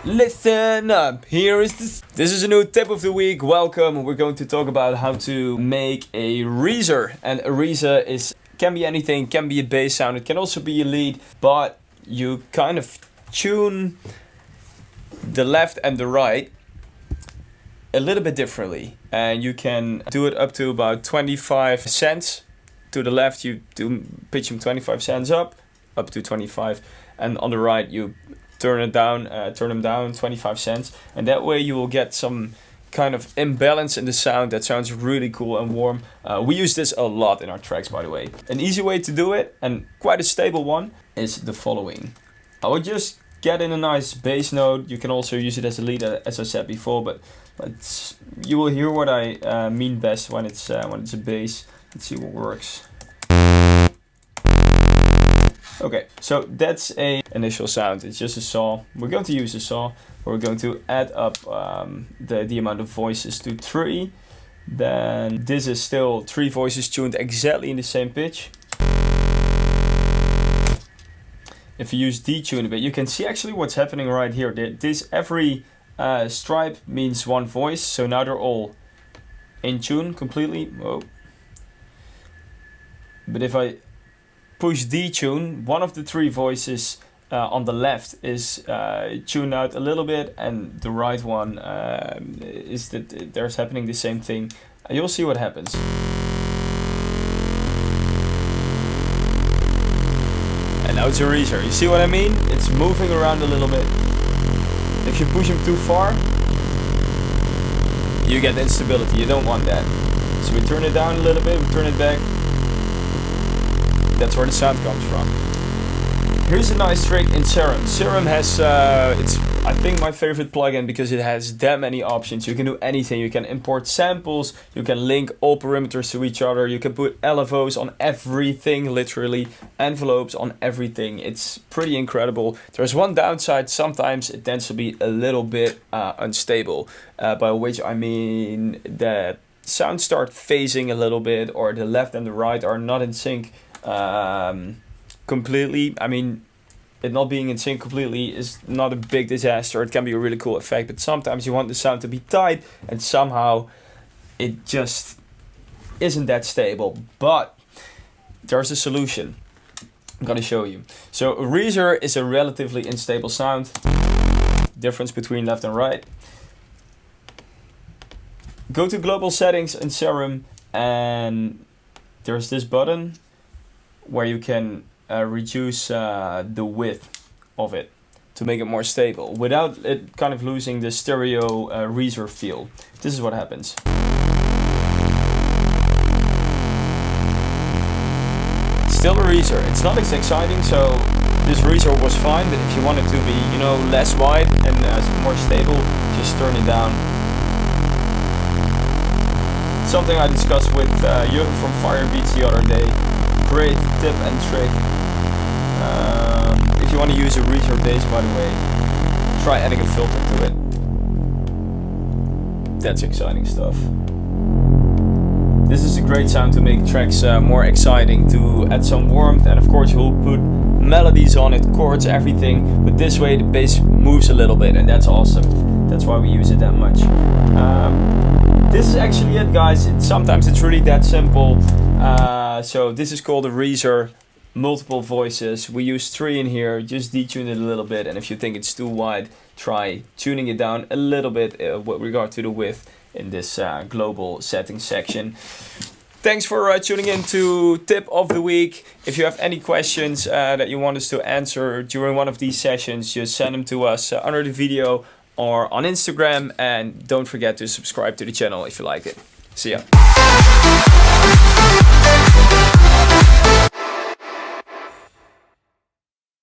Listen up, here is this is a new tip of the week. Welcome. We're going to talk about how to make a reeser. And a reeser can be anything, can be a bass sound, it can also be a lead, but you kind of tune the left and the right a little bit differently. And you can do it up to about 25 cents. To the left you do pitch them 25 cents up to 25, and on the right you turn them down 25 cents, and that way you will get some kind of imbalance in the sound that sounds really cool and warm. We use this a lot in our tracks, by the way. An easy way to do it, and quite a stable one, is the following. I would just get in a nice bass note. You can also use it as a lead, as I said before, but you will hear what I mean best when it's a bass. Let's see what works. Okay, so that's a initial sound. It's just a saw. We're going to use a saw. We're going to add up the amount of voices to 3. Then this is still 3 voices tuned exactly in the same pitch. If you use detune a bit, you can see actually what's happening right here. Every stripe means 1 voice, so now they're all in tune completely. Whoa. But if I push detune, one of the 3 voices on the left is tuned out a little bit, and the right one is that there's happening the same thing. You'll see what happens. And now it's a reeser. You see what I mean? It's moving around a little bit. If you push them too far, you get instability. You don't want that. So we turn it down a little bit, we turn it back. That's where the sound comes from. Here's a nice trick in Serum. Serum has, it's I think my favorite plugin because it has that many options. You can do anything. You can import samples, you can link all parameters to each other, you can put LFOs on everything, literally, envelopes on everything. It's pretty incredible. There's one downside, sometimes it tends to be a little bit unstable, by which I mean that sounds start phasing a little bit, or the left and the right are not in sync completely. I mean, it not being in sync completely is not a big disaster. It can be a really cool effect, but sometimes you want the sound to be tight and somehow it just isn't that stable. But there's a solution I'm gonna show you. So a reeser is a relatively unstable sound. Difference between left and right. Go to global settings in Serum, and there's this button where you can reduce the width of it to make it more stable without it kind of losing the stereo reeser feel. This is what happens. It's still a reeser. It's not as exciting, so this reeser was fine, but if you want it to be, you know, less wide and more stable, just turn it down. Something I discussed with Jurgen from Firebeats the other day. Great tip and trick. If you want to use a reeser bass, by the way, try adding a filter to it. That's exciting stuff. This is a great sound to make tracks more exciting, to add some warmth, and of course you'll put melodies on it, chords, everything, but this way the bass moves a little bit, and that's awesome. That's why we use it that much. This is actually it, guys. Sometimes it's really that simple. So this is called a reeser, multiple voices. We use 3 in here. Just detune it a little bit, and if you think it's too wide, try tuning it down a little bit with regard to the width in this global settings section. Thanks for tuning in to Tip of the Week. If you have any questions that you want us to answer during one of these sessions, just send them to us under the video or on Instagram, and don't forget to subscribe to the channel if you like it. See ya.